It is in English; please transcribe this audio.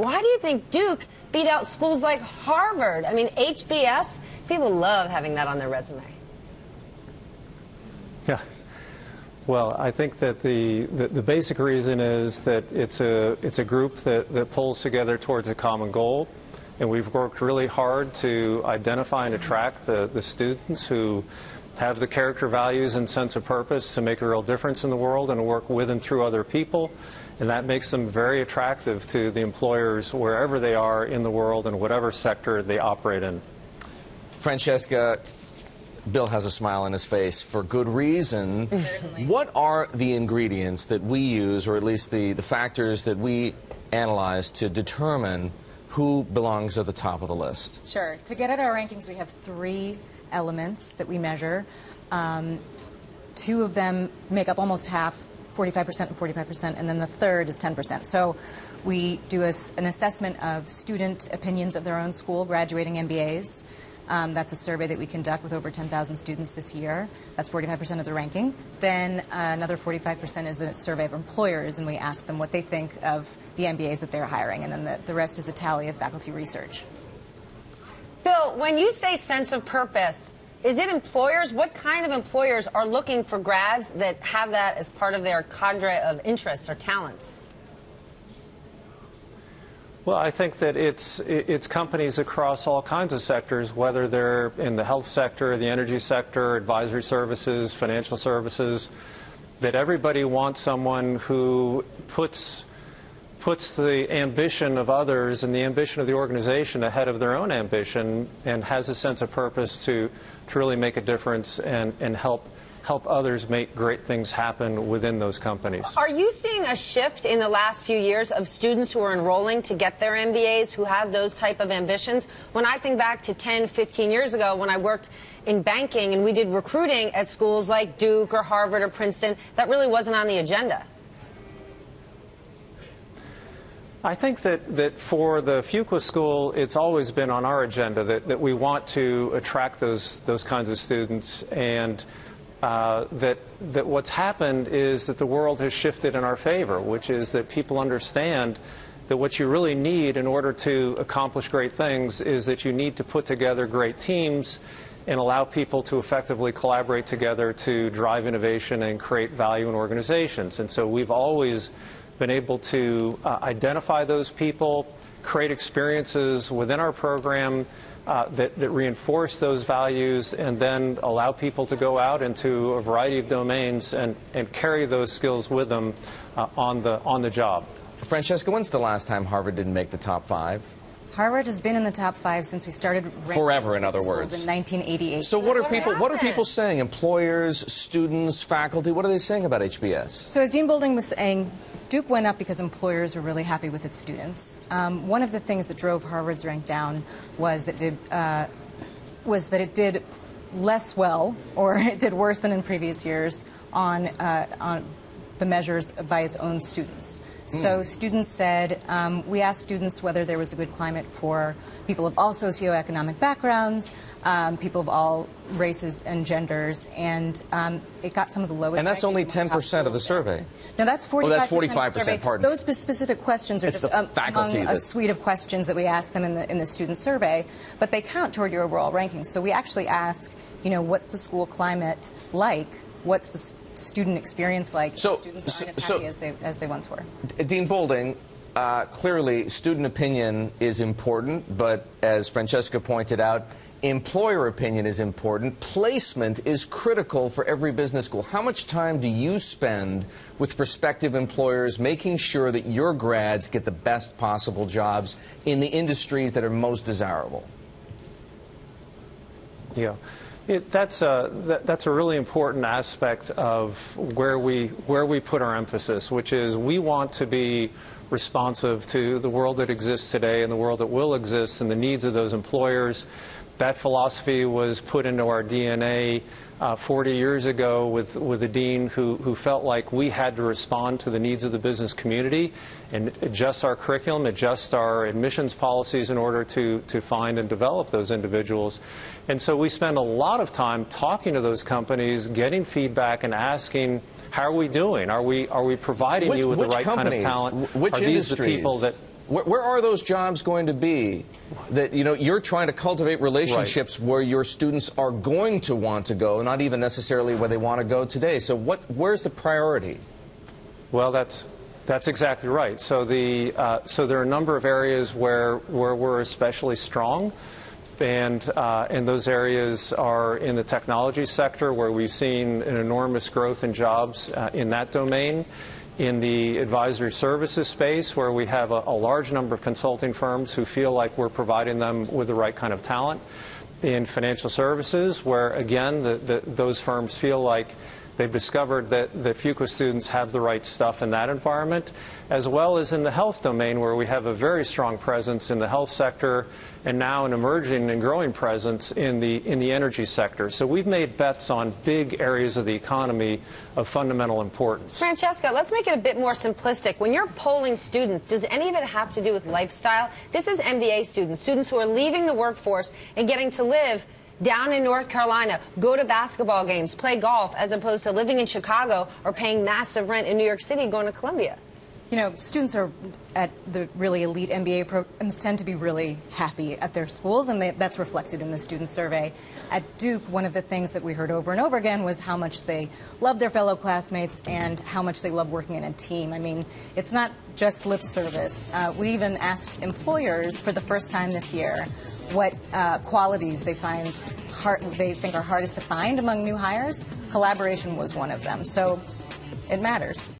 why do you think Duke beat out schools like Harvard? I mean, HBS, people love having that on their resume. Yeah. Well, I think that the basic reason is that it's a group that pulls together towards a common goal, and we've worked really hard to identify and attract the students who have the character, values, and sense of purpose to make a real difference in the world and work with and through other people, and that makes them very attractive to the employers wherever they are in the world and whatever sector they operate in. Francesca, Bill has a smile on his face for good reason. Certainly. What are the ingredients that we use, or at least the factors that we analyze to determine who belongs at the top of the list? Sure. To get at our rankings, we have 3 elements that we measure. 2 of them make up almost half, 45% and 45%, and then the third is 10%. So we do an assessment of student opinions of their own school, graduating MBAs. That's a survey that we conduct with over 10,000 students this year. That's 45% of the ranking. Then another 45% is a survey of employers, and we ask them what they think of the MBAs that they're hiring. And then the rest is a tally of faculty research. Bill, when you say sense of purpose, is it employers? What kind of employers are looking for grads that have that as part of their cadre of interests or talents? Well, I think that it's companies across all kinds of sectors, whether they're in the health sector, the energy sector, advisory services, financial services, that everybody wants someone who puts the ambition of others and the ambition of the organization ahead of their own ambition and has a sense of purpose to really make a difference and help others make great things happen within those companies. Are you seeing a shift in the last few years of students who are enrolling to get their MBAs who have those type of ambitions? When I think back to 10, 15 years ago when I worked in banking and we did recruiting at schools like Duke or Harvard or Princeton, that really wasn't on the agenda. I think that for the Fuqua school, it's always been on our agenda that we want to attract those kinds of students, and that what's happened is that the world has shifted in our favor, which is that people understand that what you really need in order to accomplish great things is that you need to put together great teams and allow people to effectively collaborate together to drive innovation and create value in organizations. And so we've always been able to identify those people, create experiences within our program that reinforce those values, and then allow people to go out into a variety of domains and carry those skills with them on the job. Francesca, when's the last time Harvard didn't make the top 5? Harvard has been in the top 5 since we started ranking forever, in other words, in 1988. So what are people saying? Employers, students, faculty, what are they saying about HBS? So as Dean Boulding was saying, Duke went up because employers were really happy with its students. One of the things that drove Harvard's rank down was that it did less well, or it did worse than in previous years, on the measures by its own students. So students said, we asked students whether there was a good climate for people of all socioeconomic backgrounds, people of all races and genders, and it got some of the lowest. And that's only 10% of the survey. No, that's 45%. Oh, that's 45%. Pardon. Those specific questions are just among a suite of questions that we ask them in the student survey, but they count toward your overall ranking. So we actually ask, what's the school climate like? What's the student experience like? So, students aren't as happy as they once were. Dean Boulding, clearly student opinion is important, but as Francesca pointed out, employer opinion is important. Placement is critical for every business school. How much time do you spend with prospective employers making sure that your grads get the best possible jobs in the industries that are most desirable? Yeah. That's a really important aspect of where we put our emphasis, which is we want to be responsive to the world that exists today and the world that will exist and the needs of those employers. That philosophy was put into our DNA 40 years ago with a dean who felt like we had to respond to the needs of the business community and adjust our curriculum, adjust our admissions policies in order to find and develop those individuals. And so we spend a lot of time talking to those companies, getting feedback and asking, how are we doing? Are we providing you with the right kind of talent? Which are these the people that... Where are those jobs going to be? That, you know, you're trying to cultivate relationships where your students are going to want to go, not even necessarily where they want to go today. So where's the priority? Well, that's exactly right. So so there are a number of areas where we're especially strong, and those areas are in the technology sector, where we've seen an enormous growth in jobs in that domain. In the advisory services space, where we have a large number of consulting firms who feel like we're providing them with the right kind of talent. In financial services, where, again, those firms feel like they've discovered that Fuqua students have the right stuff in that environment, as well as in the health domain, where we have a very strong presence in the health sector and now an emerging and growing presence in the energy sector. So we've made bets on big areas of the economy of fundamental importance. Francesca, let's make it a bit more simplistic. When you're polling students, does any of it have to do with lifestyle? This is MBA students who are leaving the workforce and getting to live down in North Carolina, go to basketball games, play golf, as opposed to living in Chicago or paying massive rent in New York City going to Columbia. You know, students are at the really elite MBA programs tend to be really happy at their schools, and that's reflected in the student survey. At Duke, one of the things that we heard over and over again was how much they love their fellow classmates and how much they love working in a team. I mean, it's not just lip service. We even asked employers for the first time this year what qualities they think are hardest to find among new hires. Collaboration was one of them. So it matters.